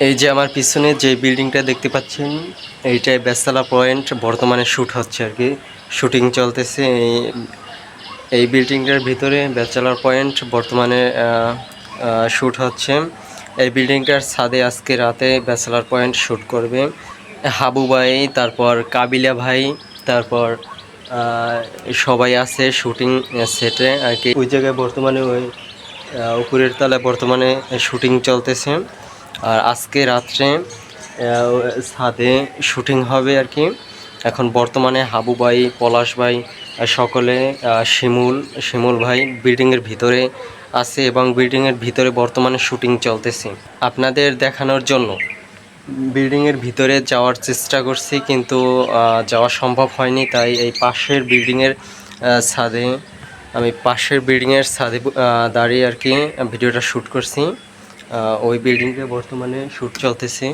এই যে আমার পিছনে যে বিল্ডিংটা দেখতে পাচ্ছেন, এইটাই বেসালা পয়েন্ট। বর্তমানে শ্যুট হচ্ছে আর কি, শুটিং চলতেছে। এই বিল্ডিংটার ভিতরে ব্যাচেলার পয়েন্ট বর্তমানে শ্যুট হচ্ছে। এই বিল্ডিংটার ছাদে আজকে রাতে ব্যাচেলার পয়েন্ট শ্যুট করবে হাবু ভাই, তারপর কাবিলা ভাই, তারপর সবাই আছে শুটিং সেটে আর কি। ওই জায়গায় বর্তমানে ওই উপরের তলায় বর্তমানে শুটিং চলতেছে। আর আজকে রাত্রে ছাদে শুটিং হবে আর কি। এখন বর্তমানে হাবু ভাই, পলাশ ভাই সকলে, শিমুল ভাই বিল্ডিংয়ের ভিতরে আছে এবং বিল্ডিংয়ের ভিতরে বর্তমানে শুটিং চলতেছে। আপনাদের দেখানোর জন্য বিল্ডিংয়ের ভিতরে যাওয়ার চেষ্টা করছি, কিন্তু যাওয়া সম্ভব হয়নি। তাই এই পাশের বিল্ডিংয়ের ছাদে, আমি পাশের বিল্ডিংয়ের ছাদে দাঁড়িয়ে আর কি ভিডিওটা শ্যুট করছি। ওই বিল্ডিংয়ে বর্তমানে শ্যুট চলতেছে।